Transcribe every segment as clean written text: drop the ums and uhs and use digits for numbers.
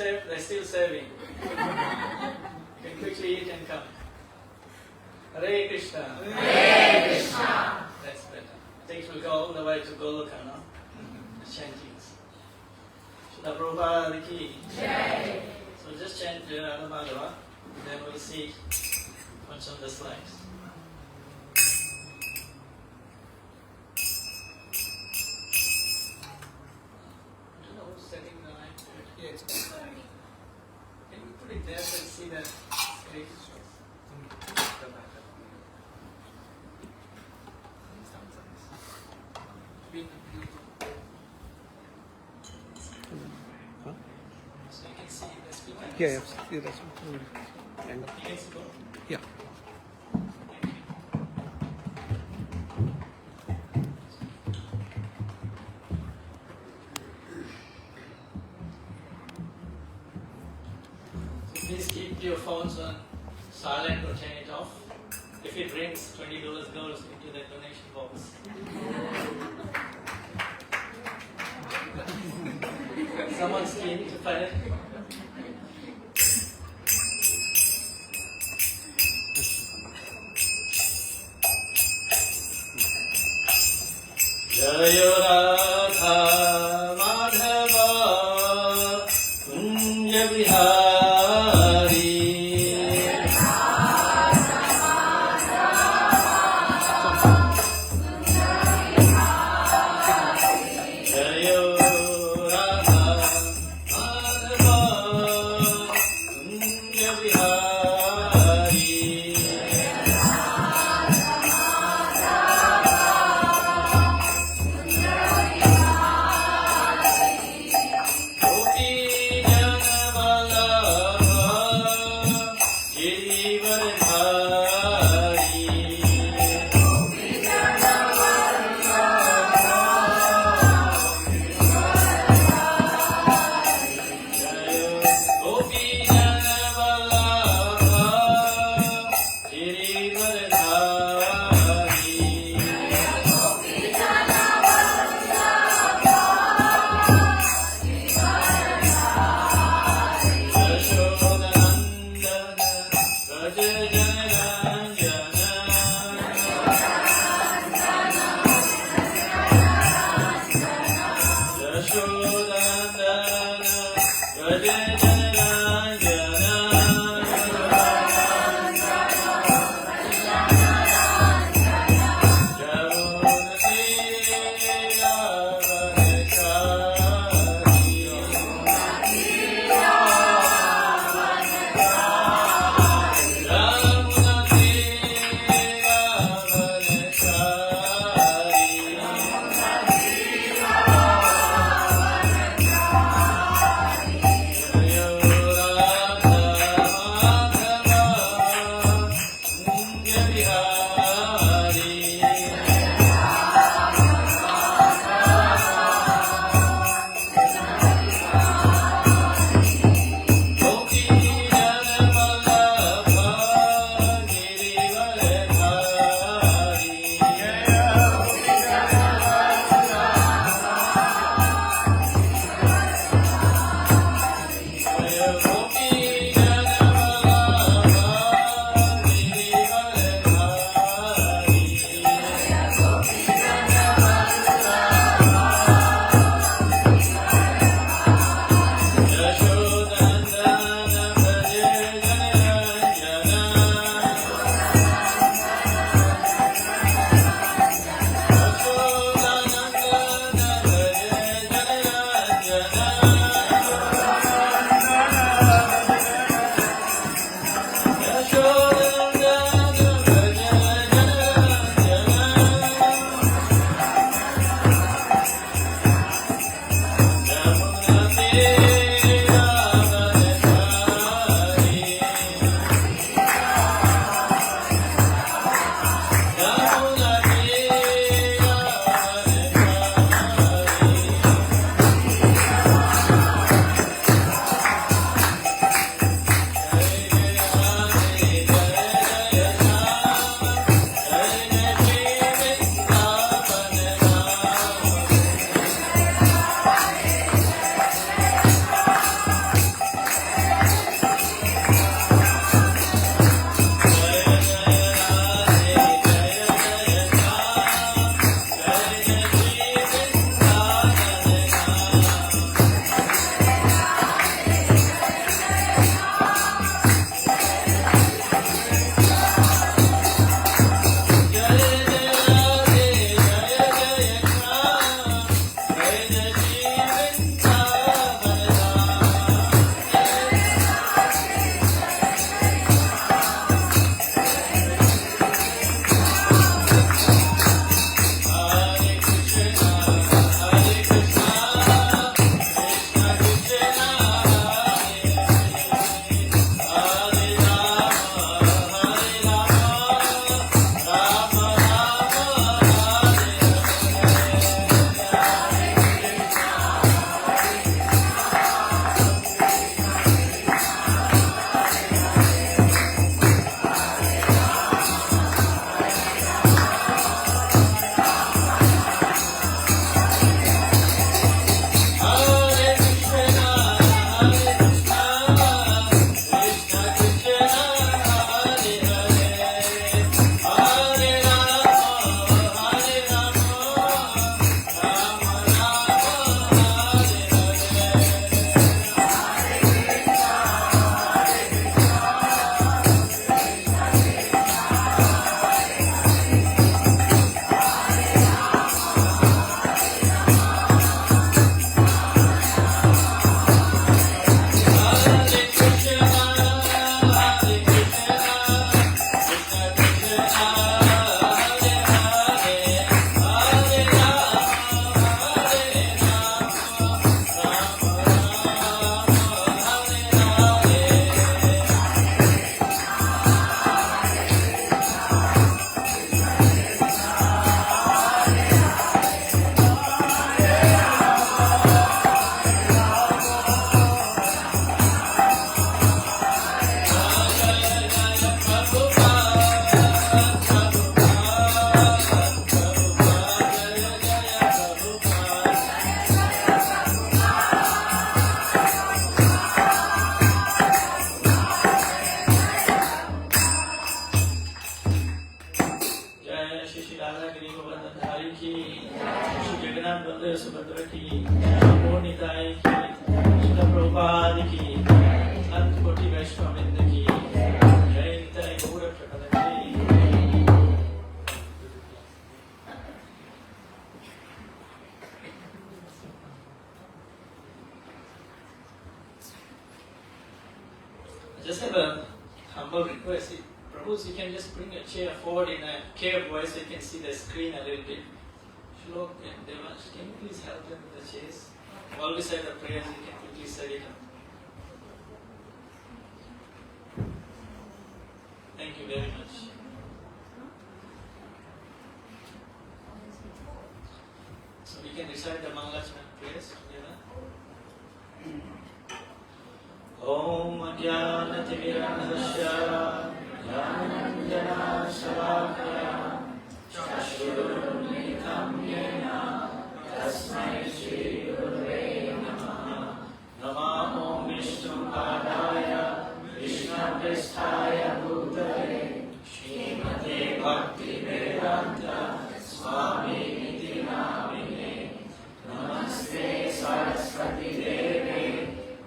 they're still serving. You can quickly eat and come. Hare Krishna. Hare Krishna. That's better. Things will go all the way to Goloka, no? The chantings. Srila Prabhupada ki. Jai. So just chant Radha Madhava, then we'll see what's on the slides. I don't know who's setting the light. Yeah, it's Can you put it there so you see the screen? Huh? So you can see the speaker. Yeah, that's what. And Yes, go. yeah. So please keep your phones on silent or turn it off. If it rings, $20 goes into the donation box. Someone's keen to pay. Jaya Radha Madhava Kunja Vihari Jaya Radha Madhava Kunja Vihari Jagannath Baldev Subhadra ki, Namo Nitai ki, Srila Prabhupada ki, Nant Koti Vaishnavinda ki, Jai Nitai Gaura Prakada ki. I just have a humble request. Prabhus, you can just bring a chair forward in a clear voice so you can see the screen a little bit. Shlok and Devansh, can you please help them with the chairs? While we say the prayers, you can quickly set it up. Thank you very much. So we can recite the Mangalachana prayers together. Om Ajnanatimirandasya Jnananjana Shalakaya Chashurunnitam Yena Tasmai Shri Gurave Namaha Namo Vishnu Padaya Vishnu Prasthaya Bhutale Srimate Bhakti Vedanta Swami Niti Namine Namaste Saraswati Devi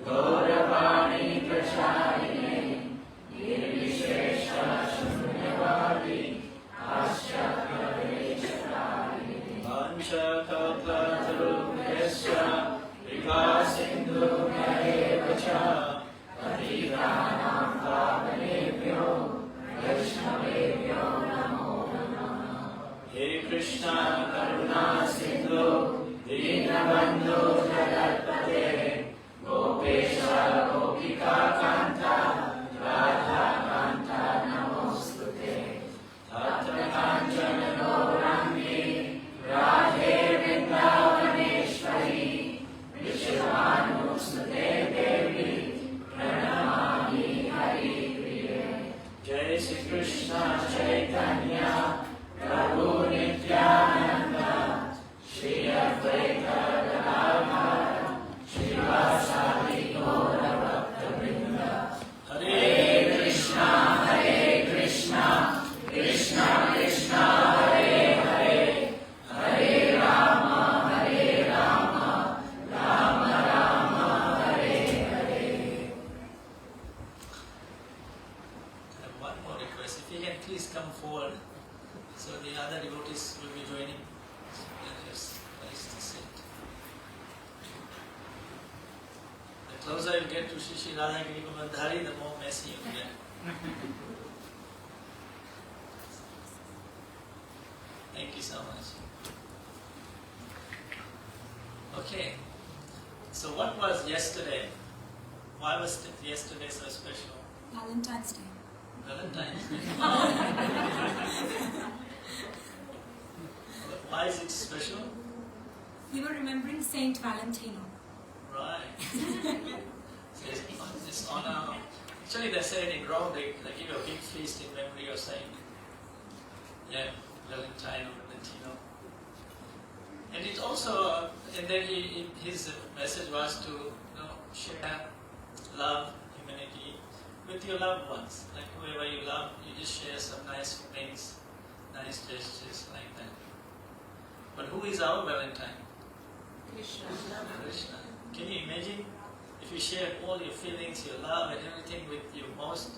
Gauravani Pracharine Nirvishesha Shunyavadi Ashtakareshwarine Vanchakalpatarubhyasya Vikasindhu Mahevacha Patitanam Pavanebhyo Vaishnavebhyo Namo Namaha He Krishna Karuna Sindhu Dinabandhu Jagatpate Gopesha Gopika Kanta Radha Kanta Namostute Tatra Kanchana Gaurangi Radhe Vrindavaneshwari Vishwanusute Devi Pranamami Hari Priye Jai Shri Krishna Chaitanya Prabhu Nityananda Shri Advaita Gadadhara Shivasadi Gaura Bhakta Vrinda Hare Krishna Krishna Krishna Hare Hare Hare Rama Rama Rama Hare Hare. I have one more request. If you can please come forward so the other devotees will be joining. There's place to sit. The closer you get to Shri Radhagiri Gopaldhari, the more messy you get. Thank you so much. Okay, so what was yesterday? Why was yesterday so special? Valentine's Day. Valentine's Day. Why is it special? We were remembering Saint Valentino. Right. So it's honor. Actually, they say in Rome they give a big feast in memory of Saint. Yeah, Valentino, Valentino. And it also, and then his message was to share love, humanity with your loved ones. Like whoever you love, you just share some nice things, nice gestures like that. But who is our Valentine? Krishna. Krishna. Can you imagine if you share all your feelings, your love and everything with your most?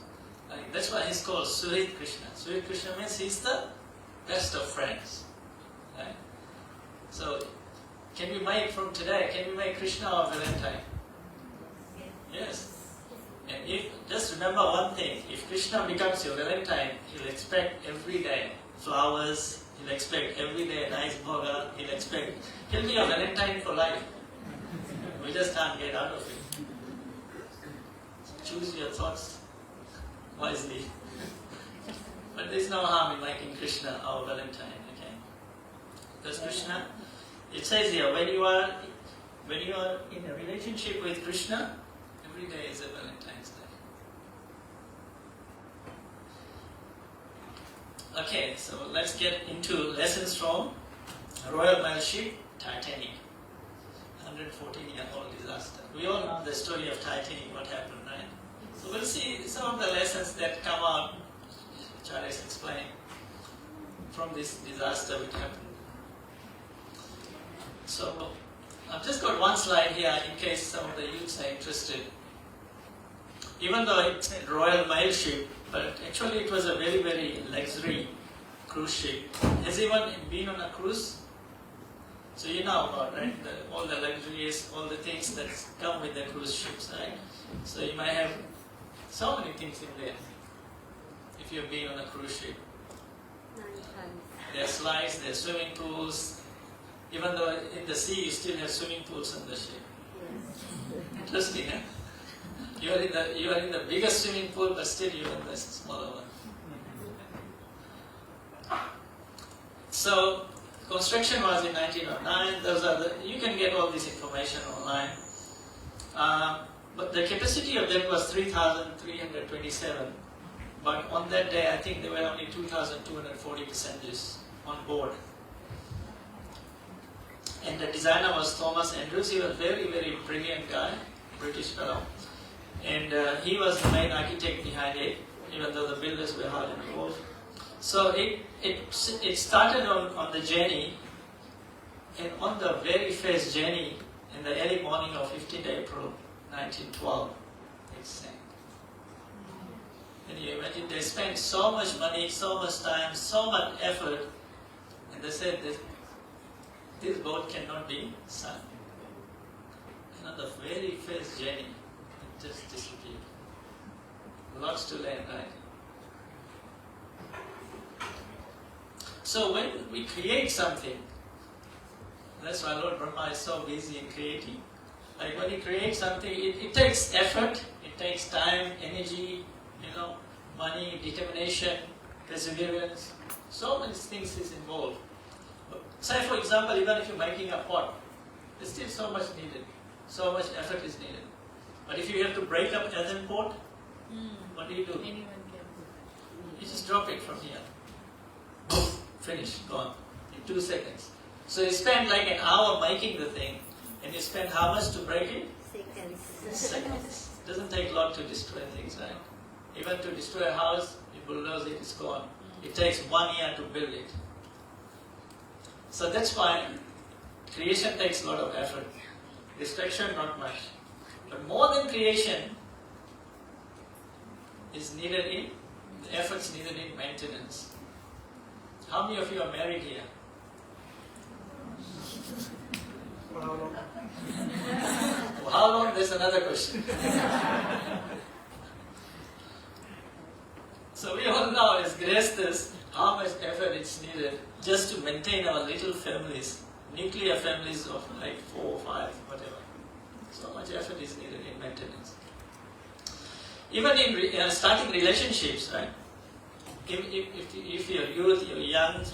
Like, that's why he's called Surit Krishna. Surit Krishna means he's the best of friends. Right? So, can we make from today, can we make Krishna our Valentine? Yes. And if, just remember one thing, if Krishna becomes your Valentine, he'll expect every day flowers, he'll expect every day nice bhoga, he'll be your Valentine for life. We just can't get out of it. Choose your thoughts wisely. But there's no harm in making Krishna our Valentine, okay? Because Krishna, it says here, when you are in a relationship with Krishna, every day is a Valentine's Day. Okay, so let's get into lessons from Royal Mailship Titanic. 114-year-old disaster. We all know the story of Titanic, what happened, right? So we'll see some of the lessons that come out, which I explained, from this disaster which happened. So I've just got one slide here in case some of the youths are interested. Even though it's a Royal Mail ship, but actually it was a very, very luxury cruise ship. Has anyone been on a cruise? So you know about, right, all the luxuries, all the things that come with the cruise ships, right? So you might have so many things in there if you've been on a cruise ship. There are slides, there are swimming pools. Even though in the sea you still have swimming pools on the ship. Interesting, huh? You are in the biggest swimming pool, but still you are in the smaller one. So construction was in 1909. You can get all this information online. But the capacity of that was 3,327. But on that day, I think there were only 2,240 passengers on board. And the designer was Thomas Andrews. He was a very, very brilliant guy, British fellow. And he was the main architect behind it, even though the builders were hard involved. So it started on the journey, and on the very first journey, in the early morning of 15th April 1912, it sank. Can you imagine? They spent so much money, so much time, so much effort, and they said that this boat cannot be sunk. And on the very first journey, it just disappeared. Lots to learn, right? So when we create something, that's why Lord Brahma is so busy in creating. Like when you create something, it takes effort, it takes time, energy, money, determination, perseverance. So many things is involved. Say for example, even if you're making a pot, there's still so much needed. So much effort is needed. But if you have to break up earthen pot, what do? Anyone can do that. You just drop it from here. Boom, finish, gone. In 2 seconds. So you spend like an hour making the thing, and you spend how much to break it? Seconds. Doesn't take long to destroy things, right? Even to destroy a house, you bulldoze it, it's gone. It takes 1 year to build it. So that's why creation takes a lot of effort. Destruction, not much. But more than creation is needed in, the efforts needed in maintenance. How many of you are married here? For how long? For how long? There's another question. So we all know as Grihasthas how much effort is needed just to maintain our little families, nuclear families of like 4 or 5, whatever. So much effort is needed in maintenance. Even in starting relationships, right? If you're youth, you're young,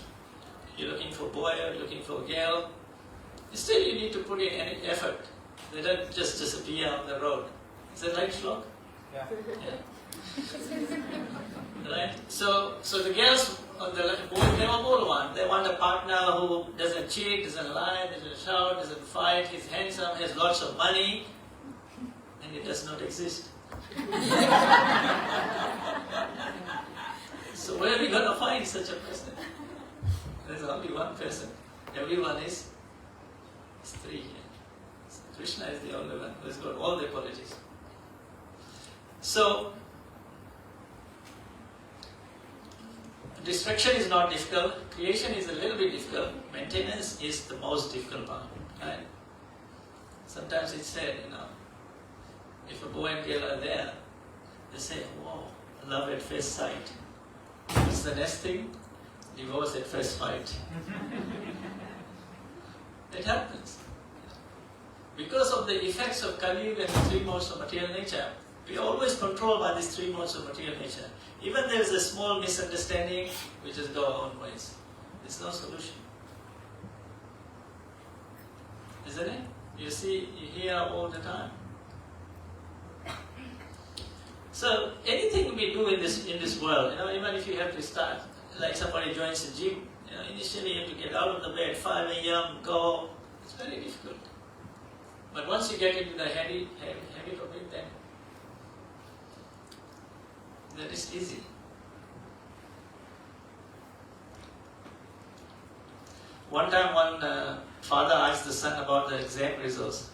you're looking for a boy, you're looking for a girl, still you need to put in any effort. They don't just disappear on the road. Is that right, Shlok? Yeah. Right? So the girls on the boys, they all want. They want a partner who doesn't cheat, doesn't lie, doesn't shout, doesn't fight, he's handsome, has lots of money, and it does not exist. So where are we going to find such a person? There's only one person. Everyone is three here. Krishna is the only one who has got all the qualities. So, destruction is not difficult, creation is a little bit difficult, maintenance is the most difficult part. Right? Sometimes it's said, if a boy and girl are there, they say, wow, love at first sight. What's the next thing? Divorce at first fight. It happens. Because of the effects of Kali Yuga and the 3 modes of material nature, we are always controlled by these 3 modes of material nature. Even there is a small misunderstanding, we just go our own ways. There's no solution. Isn't it? You hear all the time. So anything we do in this world, even if you have to start, like somebody joins a gym, initially you have to get out of the bed, 5 a.m., go. It's very difficult. But once you get into the habit of it, then that is easy. One time one father asked the son about the exam results.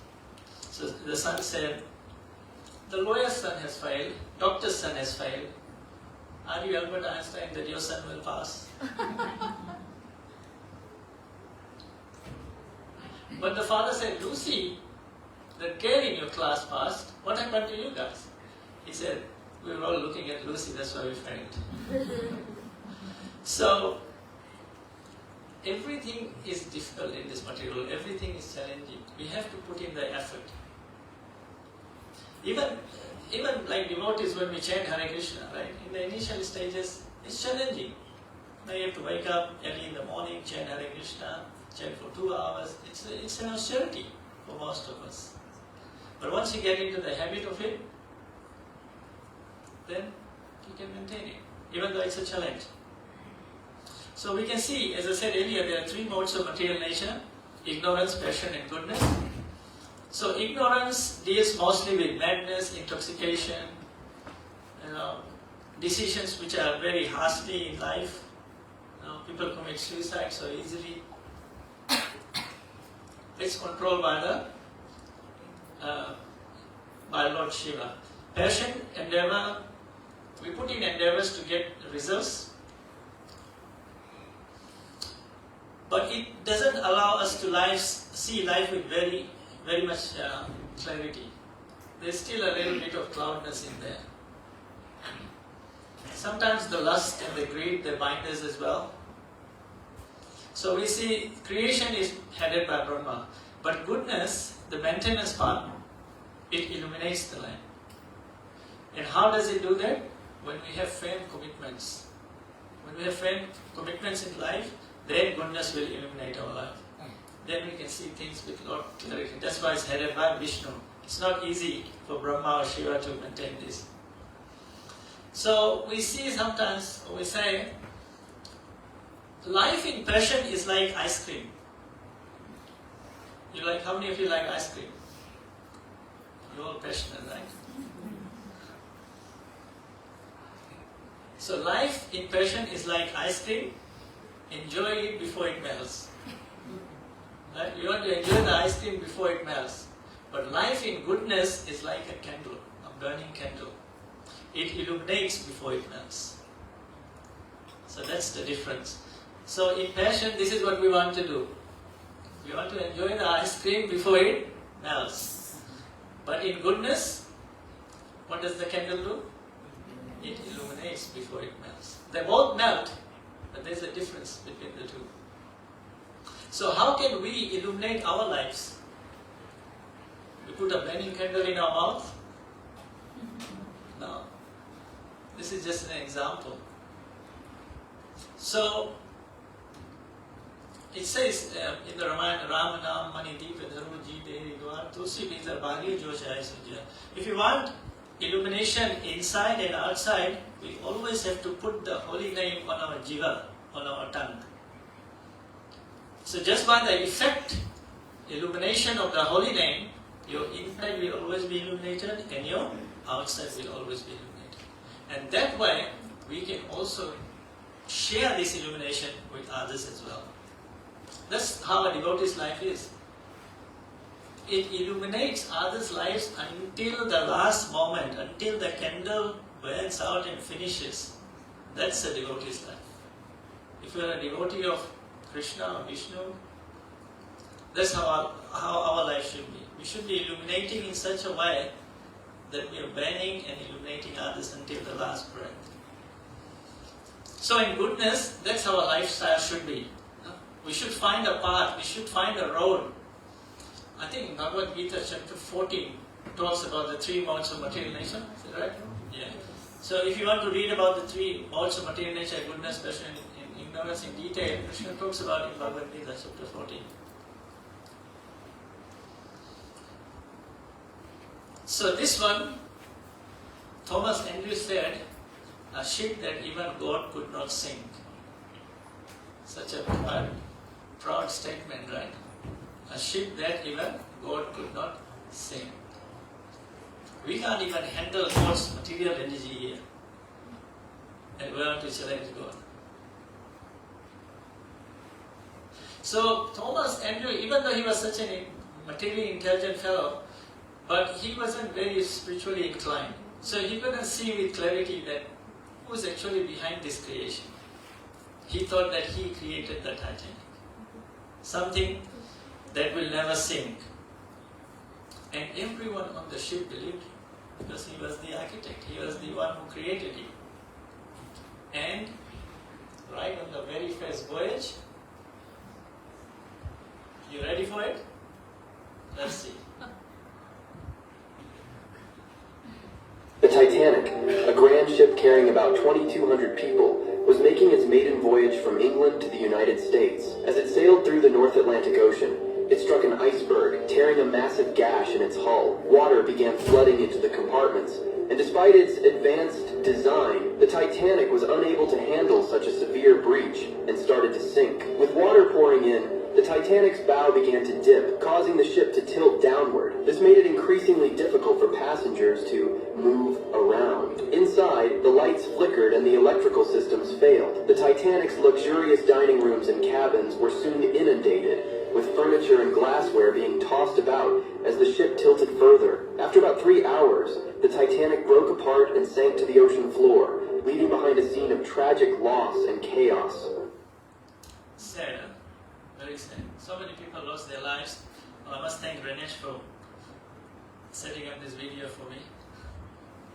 So the son said, the lawyer's son has failed, doctor's son has failed. Are you Albert Einstein that your son will pass? But the father said, Lucy, that girl in your class passed. What happened to you guys? He said, we were all looking at Lucy, that's why we failed. So, everything is difficult in this material, everything is challenging. We have to put in the effort. Even like devotees, when we chant Hare Krishna, right? In the initial stages, it's challenging. Now you have to wake up early in the morning, chant Hare Krishna, chant for 2 hours. It's an austerity for most of us. But once you get into the habit of it, then you can maintain it, even though it's a challenge. So we can see, as I said earlier, there are 3 modes of material nature: ignorance, passion, and goodness. So ignorance deals mostly with madness, intoxication, decisions which are very harshly in life. People commit suicide so easily. It's controlled by Lord Shiva. Passion, endeavor, we put in endeavors to get results, but it doesn't allow us to see life with very much clarity. There's still a little bit of cloudness in there. Sometimes the lust and the greed, they bind us as well. So we see creation is headed by Brahma, but goodness, the maintenance part, it illuminates the land. And how does it do that? When we have firm commitments. When we have firm commitments in life, then goodness will illuminate our life. Then we can see things with a lot of clarity. That's why it's headed by Vishnu. It's not easy for Brahma or Shiva to maintain this. So we see sometimes, we say, life in passion is like ice cream. How many of you like ice cream? You're all passionate, right? So life in passion is like ice cream. Enjoy it before it melts. Right? You want to enjoy the ice cream before it melts. But life in goodness is like a candle, a burning candle. It illuminates before it melts. So that's the difference. So in passion, this is what we want to do. We want to enjoy the ice cream before it melts. But in goodness, what does the candle do? It illuminates before it melts. They both melt, but there's a difference between the two. So how can we illuminate our lives? We put a burning candle in our mouth? No. This is just an example. So, it says in the Ramanam Mani Deepa Dharu Ji Deri Dwar Tulsi Bizar Bhagi Jo Jai Sujya. If you want illumination inside and outside, we always have to put the holy name on our jiva, on our tongue. So just by the effect, illumination of the holy name, your inside will always be illuminated and your outside will always be illuminated. And that way, we can also share this illumination with others as well. That's how a devotee's life is. It illuminates others' lives until the last moment, until the candle burns out and finishes. That's a devotee's life. If you are a devotee of Krishna or Vishnu, that's how our life should be. We should be illuminating in such a way that we are burning and illuminating others until the last breath. So in goodness, that's how our lifestyle should be. We should find a path, we should find a road. I think Bhagavad Gita chapter 14 talks about the 3 modes of material nature. Is that right? Yeah. So if you want to read about the 3 modes of material nature, goodness, passion, and ignorance in detail, Krishna talks about it in Bhagavad Gita chapter 14. So this one, Thomas Andrews said, a ship that even God could not sink. Such a proud statement, right? A ship that even God could not sink. We can't even handle God's material energy here. And we want to challenge God. So Thomas Andrew, even though he was such a materially intelligent fellow, but he wasn't very spiritually inclined. So he couldn't see with clarity that who's actually behind this creation. He thought that he created the Titanic. Something that will never sink. And everyone on the ship believed him because he was the architect. He was the one who created it. And right on the very first voyage, you ready for it? Let's see. The Titanic, a grand ship carrying about 2,200 people, was making its maiden voyage from England to the United States. As it sailed through the North Atlantic Ocean, it struck an iceberg, tearing a massive gash in its hull. Water began flooding into the compartments, and despite its advanced design, the Titanic was unable to handle such a severe breach and started to sink. With water pouring in, the Titanic's bow began to dip, causing the ship to tilt downward. This made it increasingly difficult for passengers to move around. Inside, the lights flickered and the electrical systems failed. The Titanic's luxurious dining rooms and cabins were soon inundated, with furniture and glassware being tossed about as the ship tilted further. After about 3 hours, the Titanic broke apart and sank to the ocean floor, leaving behind a scene of tragic loss and chaos. Sad, huh? Very sad. So many people lost their lives. Well, I must thank Ranesh for setting up this video for me.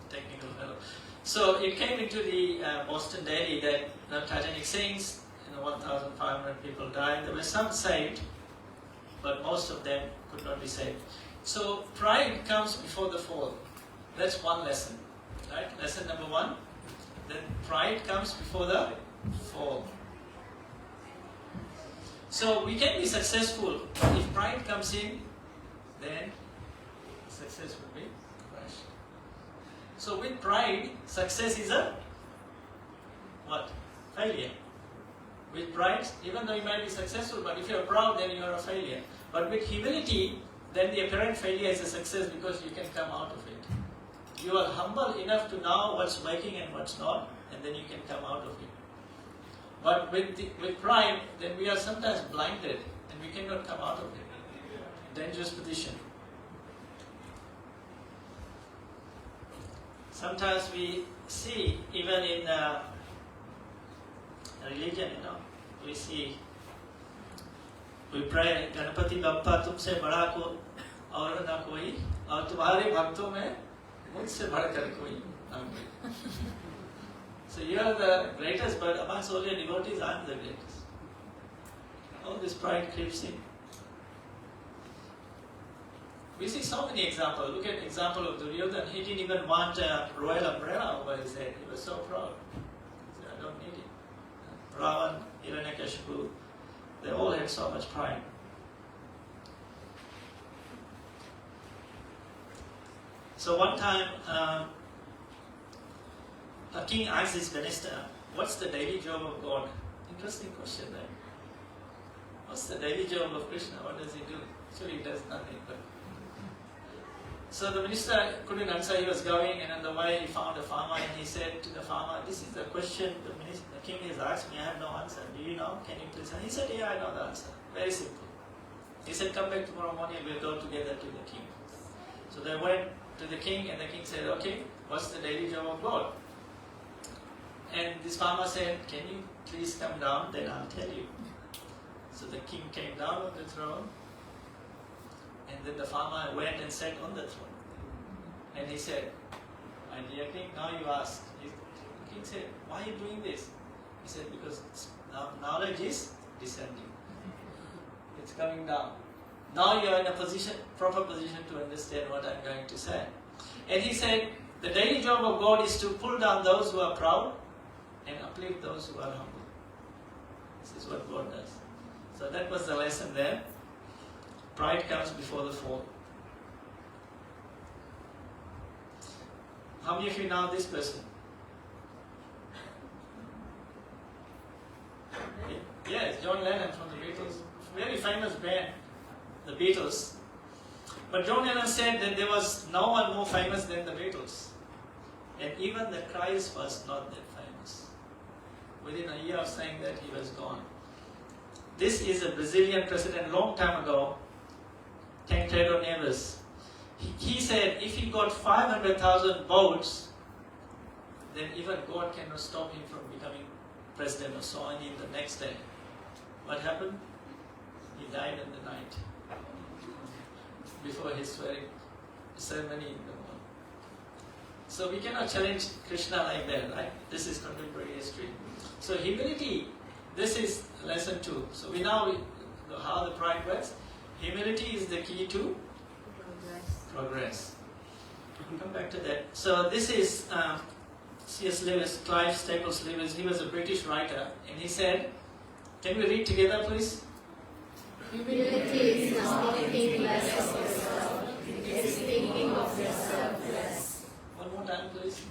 Technical fellow. So it came into the Boston Daily that the Titanic sinks, 1,500 people died. There were some saved, but most of them could not be saved. So pride comes before the fall. That's one lesson, right? Lesson number one. Then pride comes before the fall. So we can be successful, but if pride comes in, then success will be crushed. So with pride, success is a what? Failure. With pride, even though you might be successful, but if you are proud, then you are a failure. But with humility, then the apparent failure is a success because you can come out of it. You are humble enough to know what's working and what's not, and then you can come out of it. But with pride, then we are sometimes blinded and we cannot come out of it. Dangerous position. Sometimes we see, even in religion, we see, we pray, Ganapati Bappa तुमसे बड़ा को और ना कोई, और तुम्हारे भक्तों में मुझसे बढ़कर कोई ना कोई. So you are the greatest, but amongst all your devotees, I am the greatest. All this pride creeps in. We see so many examples. Look at the example of Duryodhana. He didn't even want a royal umbrella over his head. He was so proud. He said, I don't need it. Ravan, Hiranyakashipu, they all had so much pride. So one time, a king asked his minister, what's the daily job of God? Interesting question, right? What's the daily job of Krishna? What does he do? Actually, he does nothing. But so the minister couldn't answer. He was going, and on the way he found a farmer, and he said to the farmer, this is the question the king has asked me. I have no answer. Do you know? Can you please? And he said, yeah, I know the answer. Very simple. He said, come back tomorrow morning, we'll go together to the king. So they went to the king, and the king said, okay, what's the daily job of God? And this farmer said, can you please come down, then I'll tell you. So the king came down on the throne, and then the farmer went and sat on the throne. And he said, my dear king, now you ask. The king said, why are you doing this? He said, because knowledge is descending. It's coming down. Now you are in a proper position to understand what I'm going to say. And he said, the daily job of God is to pull down those who are proud and uplift those who are humble. This is what God does. So that was the lesson there. Pride comes before the fall. How many of you know this person? Yes, John Lennon from the Beatles. Very famous band, the Beatles. But John Lennon said that there was no one more famous than the Beatles. And even the Christ was not that famous. Within a year of saying that, he was gone. This is a Brazilian president long time ago, Tancredo Neves. He said if he got 500,000 votes, then even God cannot stop him from becoming president or so on in the next day. What happened? He died in the night before his swearing ceremony in the morning. So we cannot challenge Krishna like that, right? This is contemporary history. So humility, this is lesson 2. So we know how the pride works. Humility is the key to progress. We'll come back to that. So this is C.S. Lewis, Clive Staples Lewis. He was a British writer, and he said, can we read together, please? Humility is not thinking less of yourself, it's thinking of yourself less. One more time, please.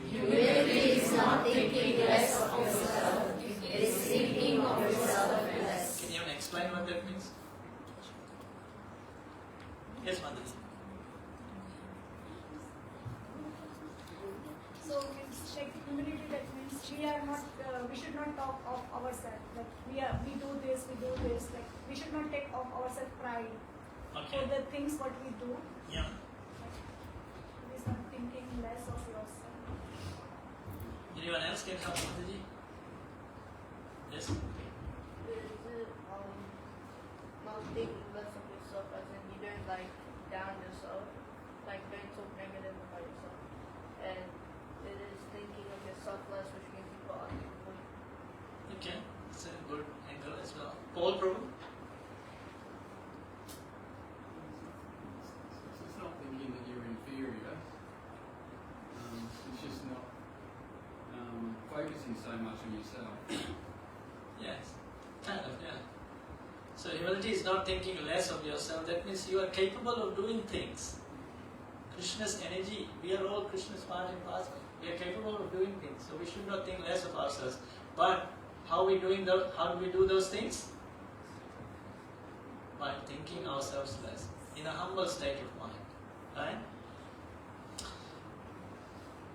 Humility is not thinking less of yourself, it's thinking of yourself less. Can you explain what that means? Yes, Madhuri. So it's like humility, that means we should not talk of ourselves. Like we do this. Like we should not take of ourselves pride Okay. for the things what we do. Yeah. It is not thinking less of yourself. Anyone else can help, Madhuri? Yes. Is it not thinking less of yourself, as in you don't like down yourself, like don't talk negative about yourself, and it is thinking of yourself less, which means you've got other people. Okay. It's a good angle as well. Paul, Prabhu? It's not thinking that you're inferior. It's just not focusing so much on yourself. Yes. Kind of, yeah. So humility is not thinking less of yourself. That means you are capable of doing things. Krishna's energy, we are all Krishna's part and parcel. We are capable of doing things. So we should not think less of ourselves. But how do we do those things? By thinking ourselves less. In a humble state of mind. Right?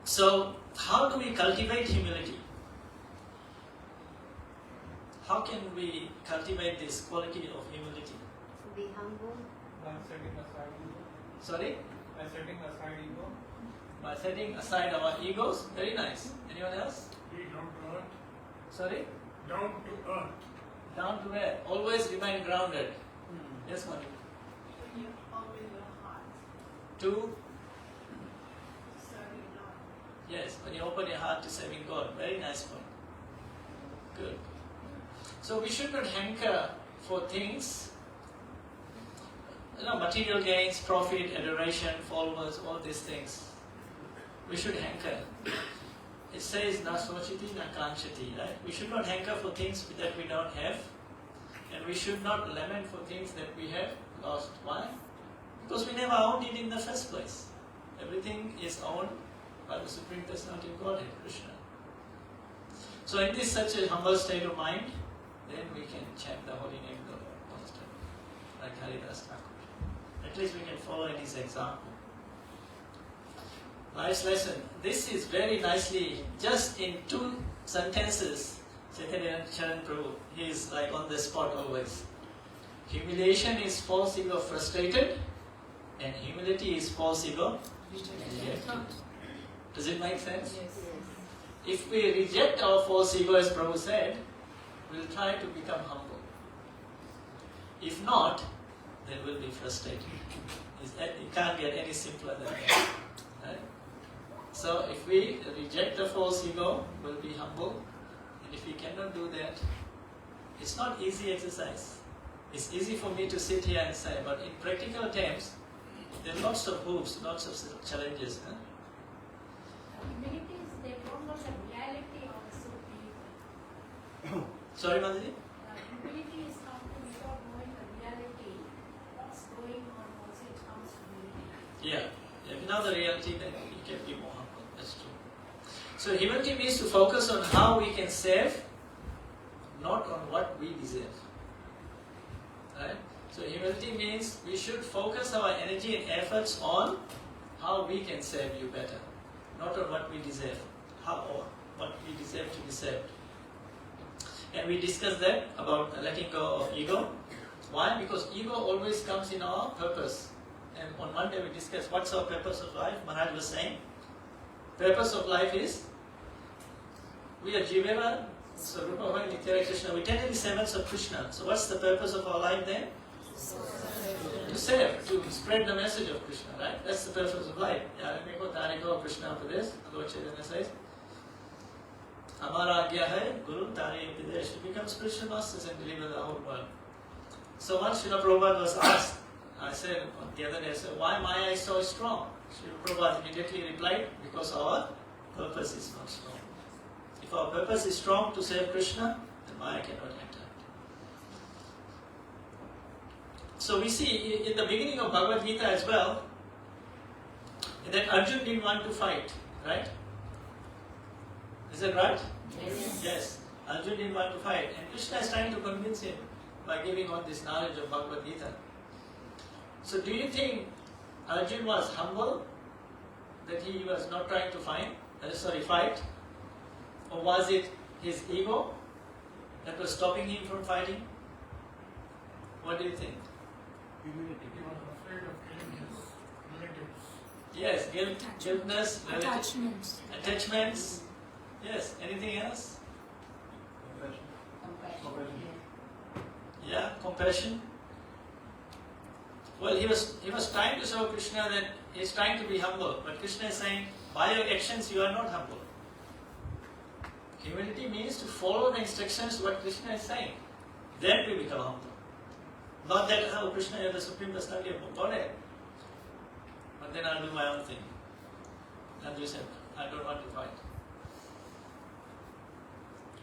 So how do we cultivate humility? How can we cultivate this quality of humility? Be humble. By setting aside ego. Sorry? By setting aside ego. By setting aside our egos. Very nice. Anyone else? Be down to earth. Sorry? Down to earth. Down to where? Always remain grounded. Yes, Mani. You open your heart, To? serving God. Yes, when you open your heart to serving God. Very nice point. Good. So we should not hanker for things, material gains, profit, adoration, followers, all these things. We should hanker. It says, na sochiti, na kanchati, right? We should not hanker for things that we don't have, and we should not lament for things that we have lost. Why? Because we never owned it in the first place. Everything is owned by the Supreme Personality of Godhead, Krishna. So in this such a humble state of mind, then we can chant the holy name of the Lord constantly, like Haridas Thakur. At least we can follow in his example. Life's lesson. This is very nicely, just in 2 sentences, Chaitanya Charan Prabhu, he is like on the spot always. Humiliation is false ego frustrated, and humility is false ego rejected. Does it make sense? Yes. If we reject our false ego, as Prabhu said, we'll try to become humble. If not, then we'll be frustrated. It can't get any simpler than that. Right? So if we reject the false ego, we'll be humble. And if we cannot do that, it's not easy exercise. It's easy for me to sit here and say, but in practical terms, there are lots of hoops, lots of challenges. Huh? Humility is they don't know the reality also people. Sorry, Madhuri? Humility is something without knowing the reality, what's going on also it comes to humility. Yeah. If you know the reality, then we can be more humble. That's true. So humility means to focus on how we can serve, not on what we deserve. Right? So humility means we should focus our energy and efforts on how we can serve you better, not on what we deserve, or what we deserve to be served. And we discussed that about letting go of ego. Why? Because ego always comes in our purpose. And on Monday we discussed what's our purpose of life. Maharaj was saying, purpose of life is, we are Jiveva, Swarupa, Nitya Krishna. We tend to be servants of Krishna. So what's the purpose of our life then? To serve, to spread the message of Krishna, right? That's the purpose of life. Krishna for this. Lord Chaitanya says, Amara Agya hai, Guru Tari Upidesh. We become spiritual masters and deliver the whole world. So once Srila Prabhupada was asked, I said the other day, why Maya is so strong? Srila Prabhupada immediately replied, because our purpose is not strong. If our purpose is strong to serve Krishna, then Maya cannot enter. So we see in the beginning of Bhagavad Gita as well, that Arjuna didn't want to fight, right? Is that right? Yes. Yes. Arjuna didn't want to fight. And Krishna is trying to convince him by giving all this knowledge of Bhagavad Gita. So do you think Arjuna was humble that he was not trying to fight? Or was it his ego that was stopping him from fighting? What do you think? Humility. He was afraid of killing his relatives. Yes, guiltness, Attachments. attachments. Yes, anything else? Compassion. Yeah, compassion. Well, he was trying to show Krishna that he is trying to be humble, but Krishna is saying, by your actions you are not humble. Humility means to follow the instructions what Krishna is saying. Then we become humble. Not that, oh, Krishna is the Supreme Personality of Godhead. But then I'll do my own thing. And you said, I don't want to fight.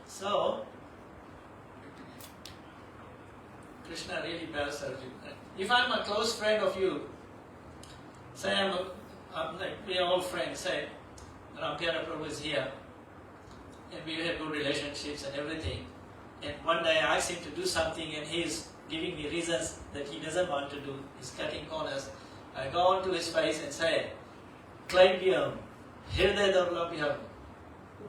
So, Krishna really bears Arjuna. If I'm a close friend of you, say we are all friends, say Rampyara Prabhu is here, and we have good relationships and everything, and one day I ask him to do something and he is giving me reasons that he doesn't want to do, he's cutting corners, I go on to his face and say, Klaibyam, Hare Darlabhyam,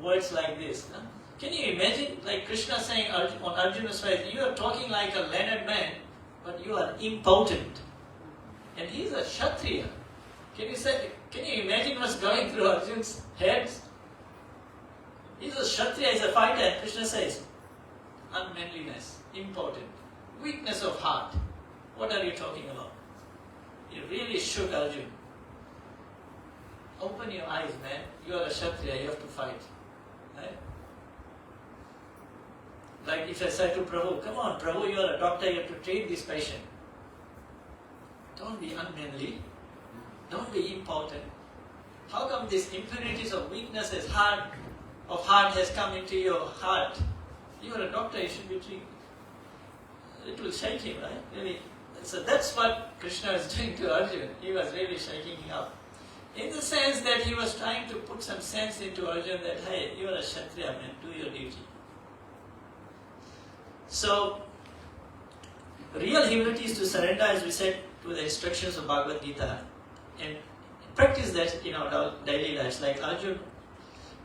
words like this. Huh? Can you imagine, like Krishna saying on Arjuna's face, you are talking like a learned man, but you are impotent. And he is a Kshatriya. Can you imagine what's going through Arjuna's head? He's a Kshatriya, he's a fighter, and Krishna says, unmanliness, impotent, weakness of heart. What are you talking about? He really shook Arjuna. Open your eyes, man. You are a Kshatriya, you have to fight. Right? Like if I say to Prabhu, come on Prabhu, you are a doctor, you have to treat this patient. Don't be unmanly. Don't be impotent. How come these impurities of weaknesses, heart has come into your heart? You are a doctor, you should be treated. It will shake him, right? Really. So that's what Krishna was doing to Arjuna. He was really shaking him up. In the sense that he was trying to put some sense into Arjuna that, hey, you are a Kshatriya man, do your duty. So, real humility is to surrender, as we said, to the instructions of Bhagavad Gita and practice that in our daily lives. Like Arjuna,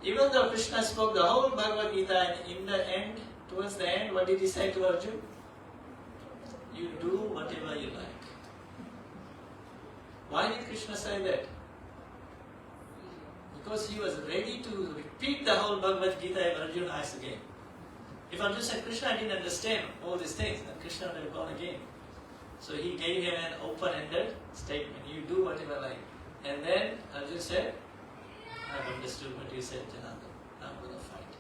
even though Krishna spoke the whole Bhagavad Gita, and in the end, towards the end, what did he say to Arjuna? You do whatever you like. Why did Krishna say that? Because he was ready to repeat the whole Bhagavad Gita if Arjuna asked again. If Arjuna said, Krishna, I didn't understand all these things, then Krishna would have gone again. So he gave him an open-ended statement. You do whatever you like. And then Arjuna said, I've understood what you said, Jananda. I'm going to fight.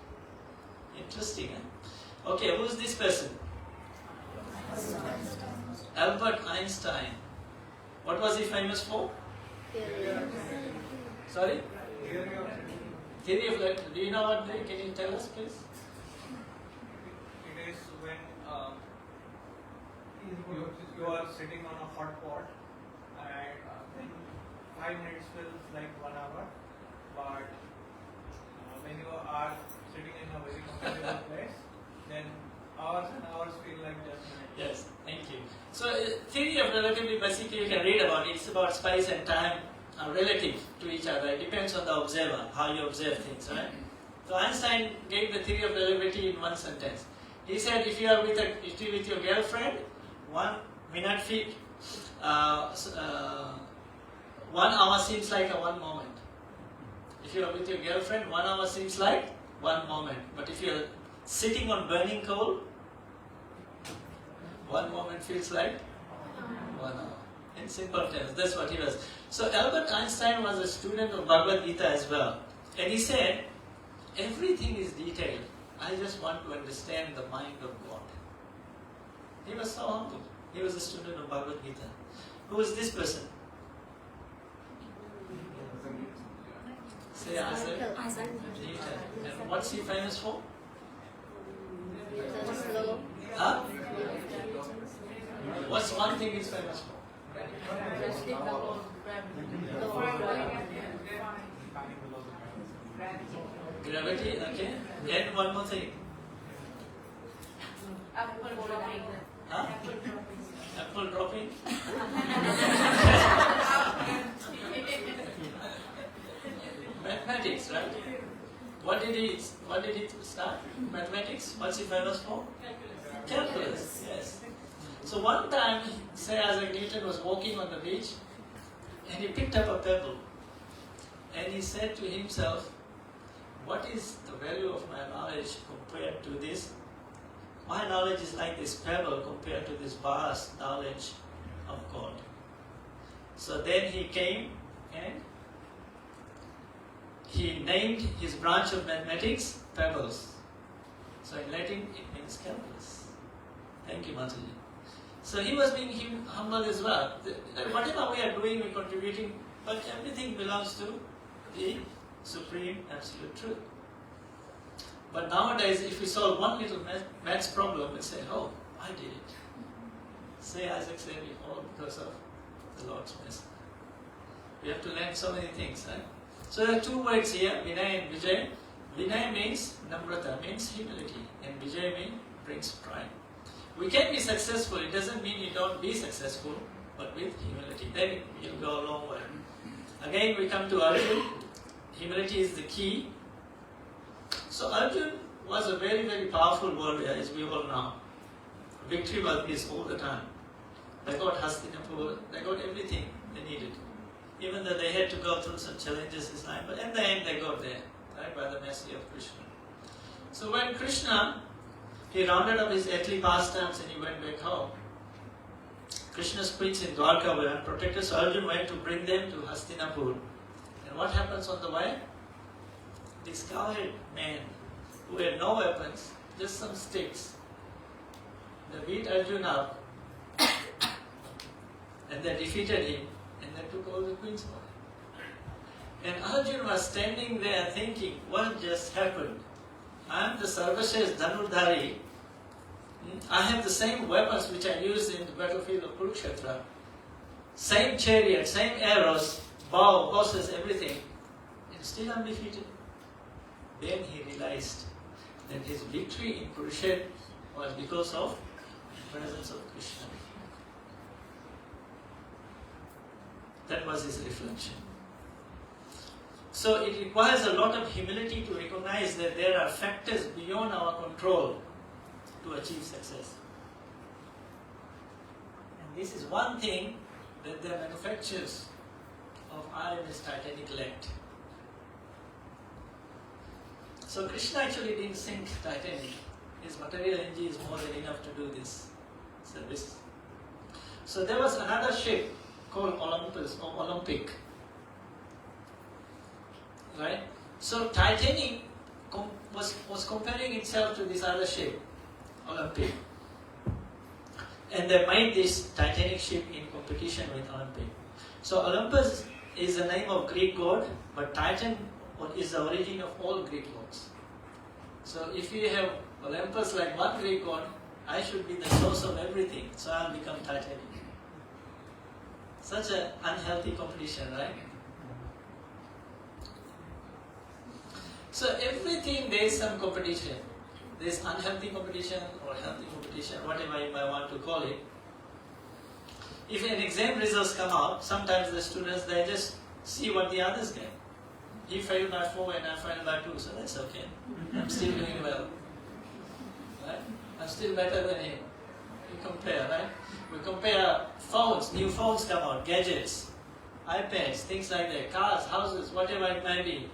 Interesting, huh? Okay, who's this person? Albert Einstein. What was he famous for? Sorry? Theory of relativity. Do you know what they? Can you tell us, please? It is when you are sitting on a hot pot and then 5 minutes feels like 1 hour, but when you are sitting in a very comfortable place, then hours and hours feel like just minutes. Yes, thank you. So, theory of relativity, basically you can read about it. It's about space and time are relative to each other. It depends on the observer, how you observe things, right? So Einstein gave the theory of relativity in one sentence. He said if you are with your girlfriend, 1 minute feet, 1 hour seems like a 1 moment. If you are with your girlfriend, 1 hour seems like 1 moment. But if you are sitting on burning coal, 1 moment feels like 1 hour. In simple terms, that's what he was. So Albert Einstein was a student of Bhagavad Gita as well. And he said, everything is detailed. I just want to understand the mind of God. He was so humble. He was a student of Bhagavad Gita. Who is this person? Say Isaac. Newton. And what's he famous for? Huh? What's one thing he's famous for? Gravity, okay. And one more thing. Huh? Apple dropping? Mathematics, right? What did he start? Mathematics? What's he famous for? Calculus, yes. So one time, Sir Isaac Newton was walking on the beach and he picked up a pebble and he said to himself, what is the value of my knowledge compared to this? My knowledge is like this pebble compared to this vast knowledge of God. So then he came and he named his branch of mathematics Pebbles. So in Latin it means calculus. Thank you, Mataji. So he was being humble as well. Whatever we are doing, we are contributing, but everything belongs to the supreme absolute truth. But nowadays, if we solve one little maths problem, we say, oh, I did it. Say Isaac said it all because of the Lord's mercy. We have to learn so many things, right? So there are two words here, Vinay and Vijay. Vinay means Namrata, means humility, and Vijay means brings pride. We can be successful, it doesn't mean you don't be successful, but with humility, then you'll go a long way. Again, we come to Arjun. Humility is the key. So Arjun was a very, very powerful warrior, as we all know. Victory was his all the time. They got Hastinapur, they got everything they needed. Even though they had to go through some challenges this time, but in the end they got there, right, by the mercy of Krishna. So when Krishna, he rounded up his earthly pastimes and he went back home, Krishna's queens in Dwarka were unprotected, so Arjun went to bring them to Hastinapur. And what happens on the way? This cowherd man, who had no weapons, just some sticks, they beat Arjun up and they defeated him and they took all the queens for him. And Arjun was standing there thinking, what just happened? I am the Sarvashesh Dhanurdhari. I have the same weapons which I used in the battlefield of Kurukshetra. Same chariot, same arrows, bow, horses, everything. And still I'm defeated. Then he realized that his victory in Kurukshetra was because of the presence of Krishna. That was his reflection. So it requires a lot of humility to recognize that there are factors beyond our control to achieve success. And this is one thing that the manufacturers of RMS Titanic lacked. So Krishna actually didn't sink Titanic. His material energy is more than enough to do this service. So there was another ship called Olympus or Olympic. Right? So Titanic was comparing itself to this other ship, Olympic. And they made this Titanic ship in competition with Olympic. So Olympus is the name of Greek god, but Titan is the origin of all Greek gods. So if you have Olympus like one Greek god, I should be the source of everything, so I'll become Titanic. Such an unhealthy competition, right? So everything there is some competition. There is unhealthy competition or healthy competition, whatever you might want to call it. If an exam results come out, sometimes the students, they just see what the others get. He failed by 4 and I failed by 2, so that's okay. I'm still doing well. Right? I'm still better than him. We compare, right? We compare phones, new phones come out, gadgets, iPads, things like that, cars, houses, whatever it might be.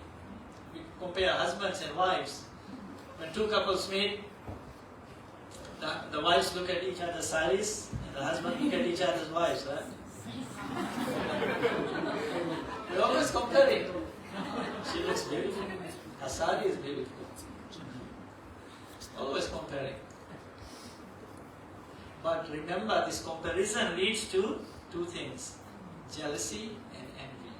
We compare husbands and wives. When two couples meet, the wives look at each other's saris, and the husband look at each other's wives, right? We're always comparing. She looks beautiful. Her sari is beautiful. Always comparing. But remember, this comparison leads to two things: jealousy and envy.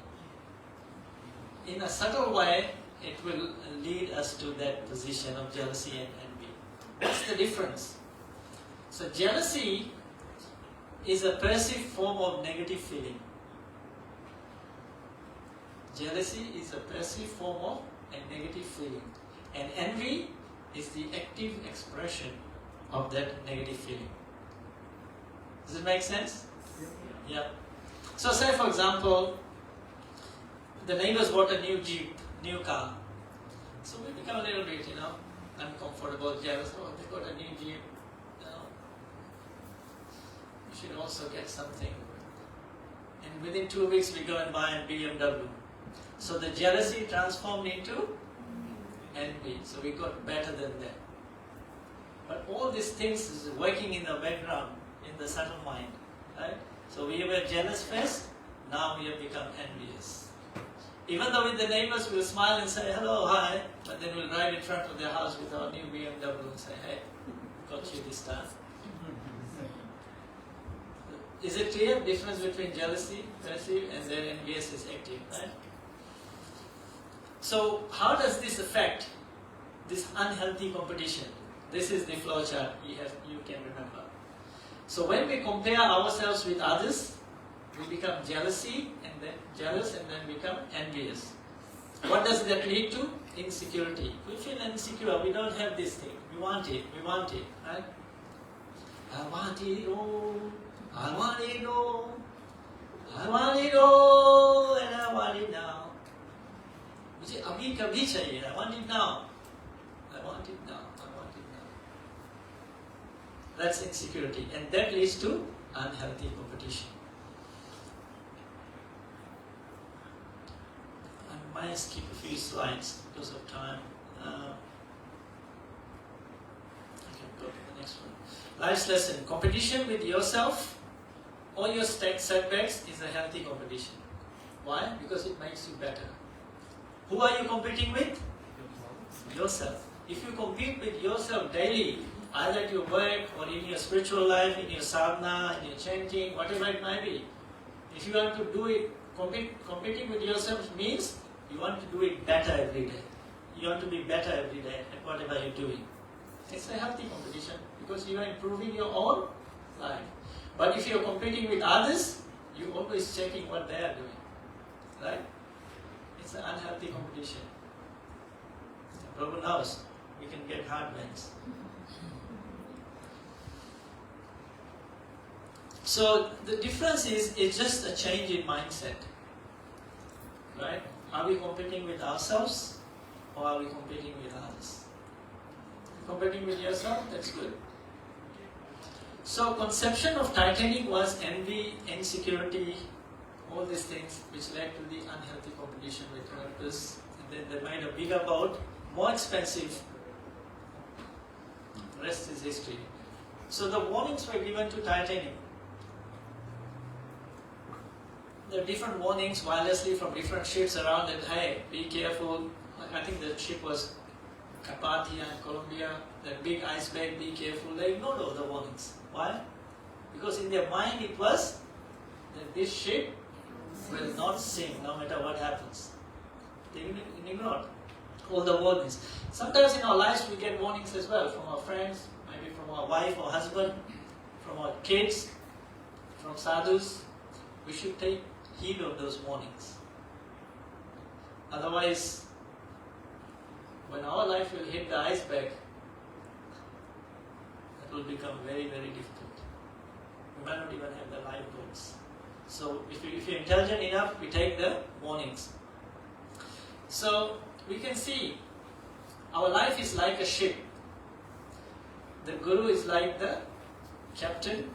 In a subtle way, it will lead us to that position of jealousy and envy. What's the difference? So jealousy is a perceived form of negative feeling. Jealousy is a perceived form of a negative feeling. And envy is the active expression of that negative feeling. Does it make sense? Yeah. So say for example, the neighbors bought a new Jeep, new car. So we become a little bit, uncomfortable, jealous. Oh, they got a new Jeep. We should also get something. And within 2 weeks we go and buy a BMW. So the jealousy transformed into envy. So we got better than that. But all these things is working in the background, in the subtle mind. Right? So we were jealous first, now we have become envious. Even though with the neighbors we'll smile and say hello, hi, but then we'll drive in front of their house with our new BMW and say, hey, got you this time. Is it clear difference between jealousy, passive, and then envious is active, right? So how does this affect this unhealthy competition? This is the flow chart you can remember. So when we compare ourselves with others, we become jealous and then become envious. What does that lead to? Insecurity. We feel insecure, we don't have this thing. We want it, right? I want it all. I want it all. I want it all, and I want it now. मुझे अभी कभी चाहिए. I want it now. I want it now. I want it now. That's insecurity, and that leads to unhealthy competition. I might skip a few slides because of time. I can go to the next one. Life's lesson: competition with yourself or your setbacks is a healthy competition. Why? Because it makes you better. Who are you competing with? Yourself. If you compete with yourself daily, either at your work or in your spiritual life, in your sadhana, in your chanting, whatever it might be, if you want to do it, competing with yourself means you want to do it better every day. You want to be better every day at whatever you're doing. It's a healthy competition because you are improving your own life. But if you're competing with others, you're always checking what they are doing. Right? It's an unhealthy competition. Prabhu knows we can get heartburns. So the difference is it's just a change in mindset. Right? Are we competing with ourselves or are we competing with others? Competing with yourself, that's good. So conception of Titanic was envy, insecurity, all these things which led to the unhealthy competition with purpose. And then they made a bigger boat, more expensive. Rest is history. So the warnings were given to Titanic. There are different warnings wirelessly from different ships around that, hey, be careful. I think the ship was Carpathia in Colombia, that big iceberg, be careful. They ignored all the warnings. Why? Because in their mind it was that this ship will not sink no matter what happens. They ignored all the warnings. Sometimes in our lives we get warnings as well from our friends, maybe from our wife or husband, from our kids, from sadhus. We should take heed of those warnings. Otherwise, when our life will hit the iceberg, it will become very, very difficult. We might not even have the lifeboats. So if you're intelligent enough, we take the warnings. So we can see our life is like a ship. the Guru is like the captain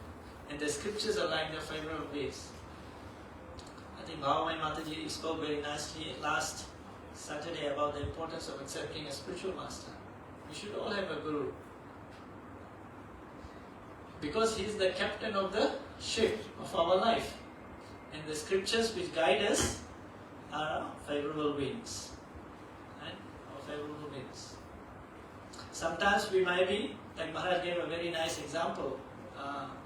and the scriptures are like the favorable waves. I think Bhavamai Mataji spoke very nicely last Saturday about the importance of accepting a spiritual master. We should all have a Guru. Because he is the captain of the ship of our life. And the scriptures which guide us are our favorable winds. Right? Our favorable winds. Sometimes we might be, like Maharaj gave a very nice example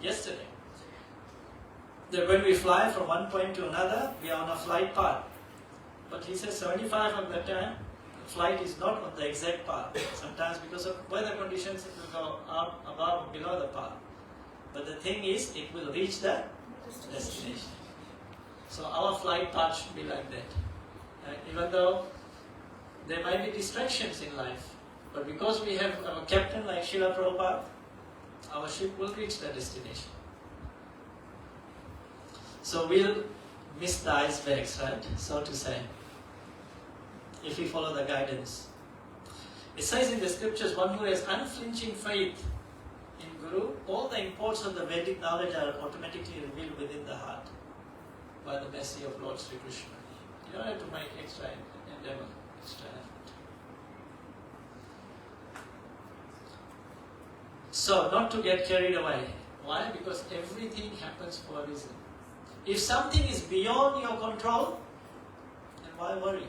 yesterday, that when we fly from one point to another, we are on a flight path. But he says 75% of the time, the flight is not on the exact path. Sometimes because of weather conditions, it will go up, above, or below the path. But the thing is, it will reach the destination. So our flight path should be like that. Even though there might be distractions in life, but because we have our captain like Srila Prabhupada, our ship will reach the destination. So we'll miss the icebergs, right? So to say, if we follow the guidance. It says in the scriptures, one who has unflinching faith in Guru, all the imports of the Vedic knowledge are automatically revealed within the heart by the mercy of Lord Sri Krishna. You don't have to make extra endeavor, extra effort. So, not to get carried away. Why? Because everything happens for a reason. If something is beyond your control, then why worry?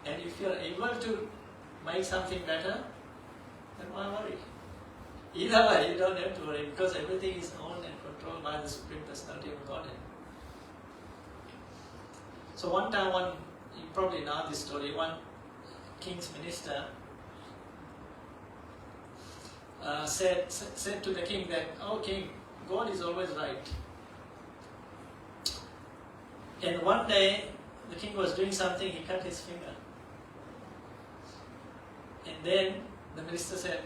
And if you are able to make something better, then why worry? Either way, you don't have to worry because everything is owned and controlled by the Supreme Personality of Godhead. So one time, you probably know this story, one king's minister said to the king that, "Oh king, God is always right." And one day, the king was doing something, he cut his finger. And then the minister said,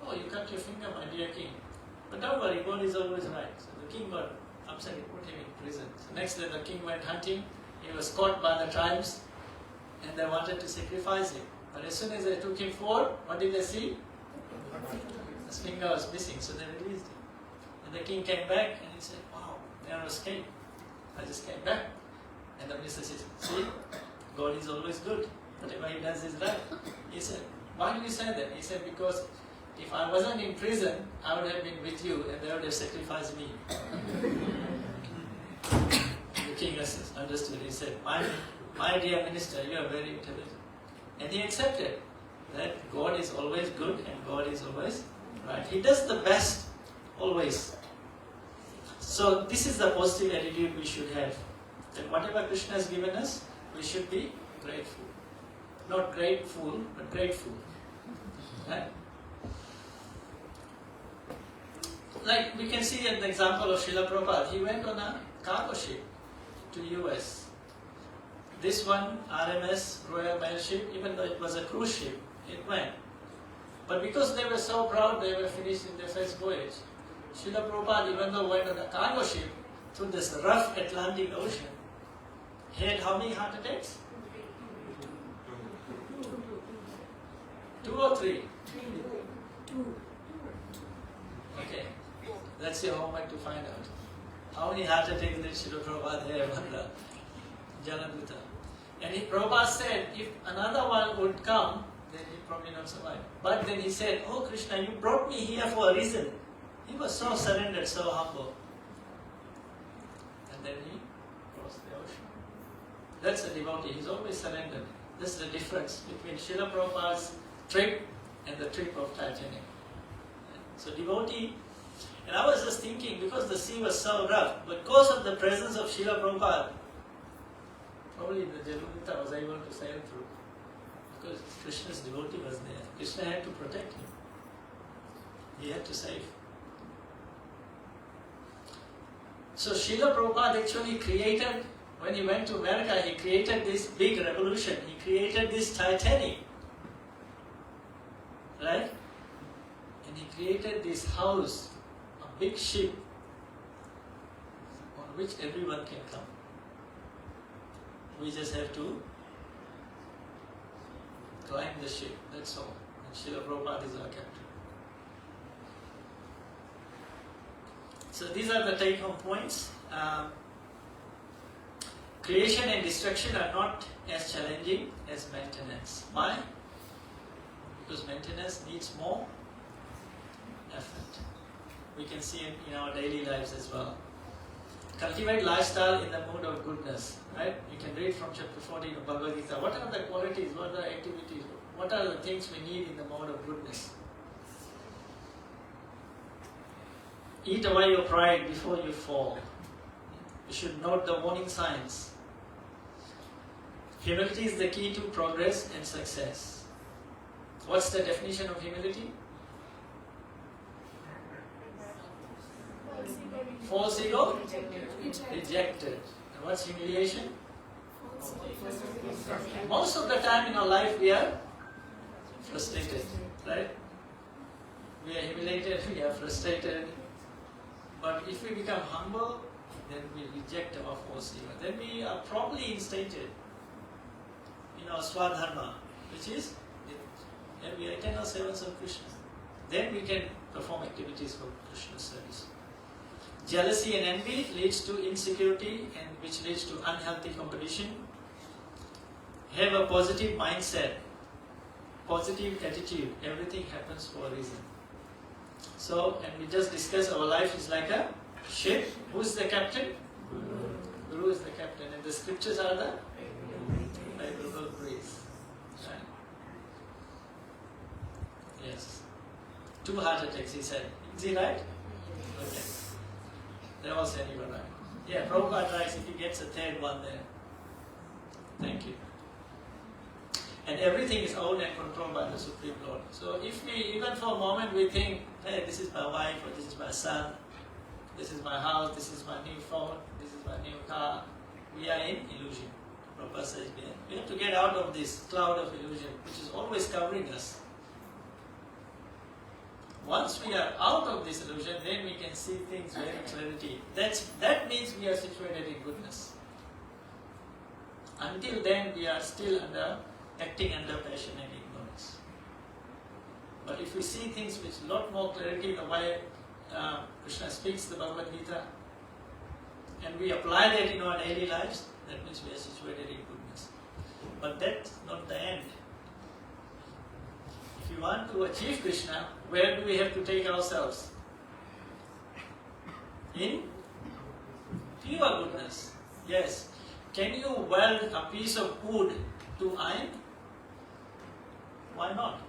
"Oh, you cut your finger, my dear king. But don't worry, God is always right." So the king got upset, he put him in prison. So next day the king went hunting, he was caught by the tribes, and they wanted to sacrifice him. But as soon as they took him forward, what did they see? His finger was missing, so they released him. And the king came back and he said, "Wow, narrow escape. I just came back." And the minister said, "See, God is always good. Whatever he does is right." He said, "Why do you say that?" He said, "Because if I wasn't in prison, I would have been with you and they would have sacrificed me." The king understood. He said, my dear minister, you are very intelligent. And he accepted that God is always good and God is always right. He does the best always. So this is the positive attitude we should have. That whatever Krishna has given us, we should be grateful. Not grateful, but grateful. Right? Like we can see an example of Srila Prabhupada. He went on a cargo ship to US. This one, RMS Royal Mail ship, even though it was a cruise ship, it went. But because they were so proud, they were finished in their first voyage. Srila Prabhupada, even though went on a cargo ship through this rough Atlantic Ocean, he had how many heart attacks? 2 or 3? 2. Okay, that's your homework to find out. How many heart attacks did Srila Prabhupada have on the Jaladuta? And Prabhupada said, if another one would come, then he'd probably not survive. But then he said, "Oh Krishna, you brought me here for a reason." He was so surrendered, so humble. And then he crossed the ocean. That's a devotee, he's always surrendered. This is the difference between Srila Prabhupada's trip and the trip of Titanic. So devotee, and I was just thinking, because the sea was so rough, because of the presence of Srila Prabhupada, probably the Jaladutta was able to sail through. Because Krishna's devotee was there. Krishna had to protect him. He had to save. So Srila Prabhupada actually created, when he went to America, he created this big revolution. He created this Titanic. Right? And he created this house, a big ship, on which everyone can come. We just have to climb the ship, that's all. And Srila Prabhupada is our captain. So these are the take-home points. Creation and destruction are not as challenging as maintenance. Why? Because maintenance needs more effort. We can see it in our daily lives as well. Cultivate lifestyle in the mood of goodness. Right? You can read from chapter 14 of Bhagavad Gita. What are the qualities? What are the activities? What are the things we need in the mode of goodness? Eat away your pride before you fall. You should note the warning signs. Humility is the key to progress and success. What's the definition of humility? False ego? Rejected. And what's humiliation? Most of the time in our life we are frustrated, right? We are humiliated, we are frustrated. But if we become humble, then we reject our false ego. Then we are probably instated in our swadharma, which is and we are eternal servants of Krishna. Then we can perform activities for Krishna's service. Jealousy and envy leads to insecurity, and which leads to unhealthy competition. Have a positive mindset, positive attitude. Everything happens for a reason. So, and we just discussed our life is like a ship. Who's the captain? Guru is the captain, and the scriptures are the favorable breeze. Right? Yes. 2 heart attacks, he said. Is he right? Okay. They all said you were right. Yeah, Prabhupada writes if he gets a third one there. Thank you. And everything is owned and controlled by the Supreme Lord. So if we, even for a moment, we think, hey, this is my wife, or this is my son, this is my house, this is my new phone, this is my new car, we are in illusion. Prabhupada says we have to get out of this cloud of illusion, which is always covering us. Once we are out of this illusion, then we can see things very clarity. That means we are situated in goodness. Until then, we are still acting under passion and ignorance. But if we see things with a lot more clarity, the way Krishna speaks the Bhagavad Gita, and we apply that in our daily lives, that means we are situated in goodness. But that's not the end. If you want to achieve Krishna, where do we have to take ourselves? In pure goodness. Yes. Can you weld a piece of wood to iron? Why not?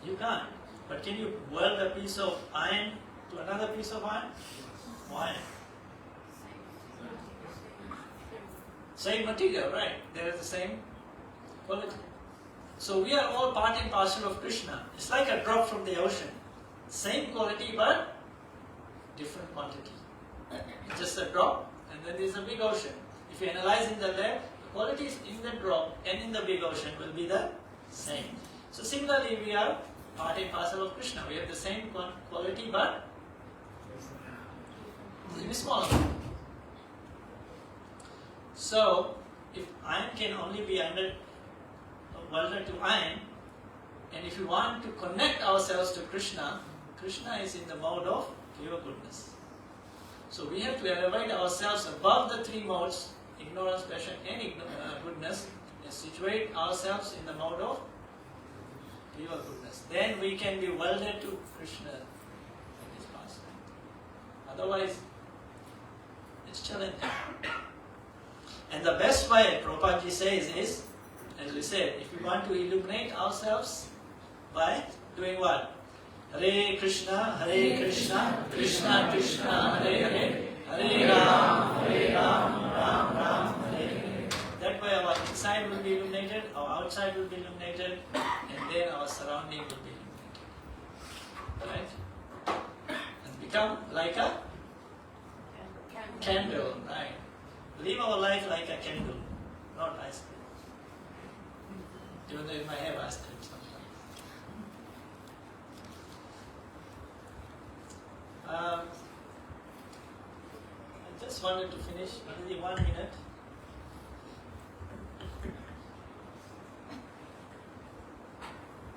You can't. But can you weld a piece of iron to another piece of iron? Why? Same material, right? They are the same quality. So we are all part and parcel of Krishna. It's like a drop from the ocean. Same quality but different quantity. It's just a drop and then there's a big ocean. If you analyze in the lab, the qualities in the drop and in the big ocean will be the same. So similarly we are part and parcel of Krishna. We have the same quality but in a smaller. So if iron can only be welded to iron, and if you want to connect ourselves to Krishna, Krishna is in the mode of pure goodness. So we have to elevate ourselves above the 3 modes, ignorance, passion and goodness, and situate ourselves in the mode of pure goodness. Then we can be welded to Krishna in his pastime. Otherwise, it's challenging. And the best way, Prabhupada ji says, is, as we said, if we want to illuminate ourselves by doing what? Hare Krishna, Krishna Krishna, Hare Hare, Hare Ram, Ram Ram, Hare Hare. That way our inside will be illuminated, our outside will be illuminated, and then our surrounding will be illuminated. Right? And become like a candle, right? Live our life like a candle, not ice cream. Even though you might have ice cream sometimes. I just wanted to finish, only 1 minute.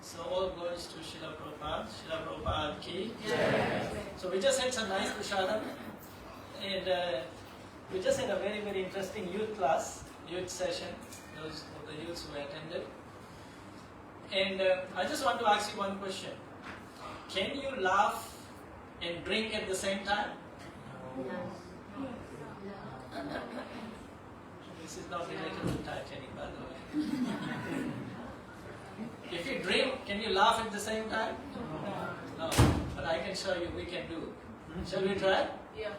So all glory homage to Srila Prabhupada. Srila Prabhupada ki. So we just had some nice prasadam, and we just had a very, very interesting youth class, youth session, those of the youths who attended. And I just want to ask you one question. Can you laugh and drink at the same time? This is not related to Titanic, by the way. If you drink, can you laugh at the same time? No. But I can show you, we can do. Shall we try? Yeah.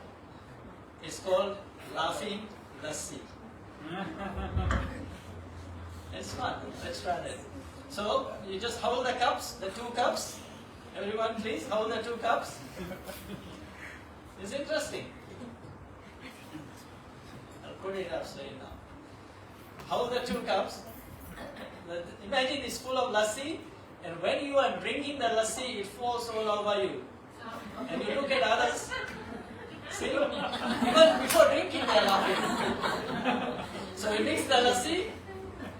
It's called laughing lassi. It's fun. Let's try that. So, you just hold the cups, the 2 cups. Everyone please, hold the 2 cups. It's interesting. I'll put it up so you know. Hold the 2 cups. Imagine it's full of lassi, and when you are drinking the lassi, it falls all over you. And you look at others. See? Even before drinking, they are laughing. So you mix the lassi,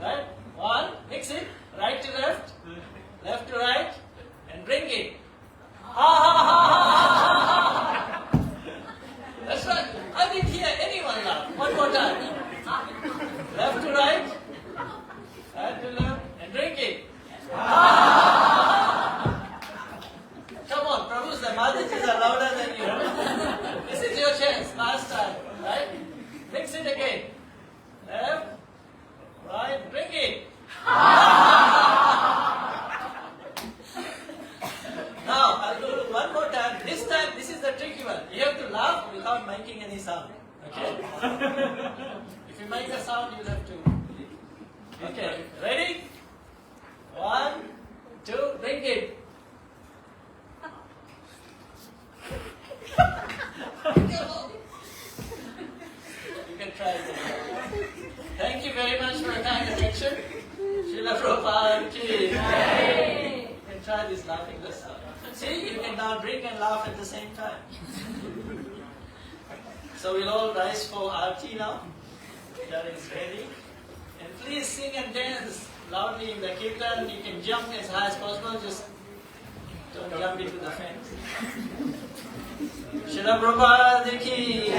right? 1, mix it, right to left, left to right, and drink it. Ha ha ha ha ha ha! That's right. I didn't hear anyone laugh. One more time. Left to right, right to left, and drink it. Come on, Prabhus, the Madhajis are louder than you. This is your chance, last time, right? Mix it again. Left, right, drink it. Now, I'll do it one more time. This time, this is the tricky one. You have to laugh without making any sound. Okay? If you make a sound, you'll have to. Okay, ready? 1, 2, drink it. You can try it. Thank you very much for your kind attention. Srila Prabhupada ki. You can try this laughing lesson. See, you can now drink and laugh at the same time. So we'll all rise for Aarti now. That is ready. And please sing and dance loudly in the kirtan. You can jump as high as possible. Just don't jump into the fence. Srila Prabhupada ki.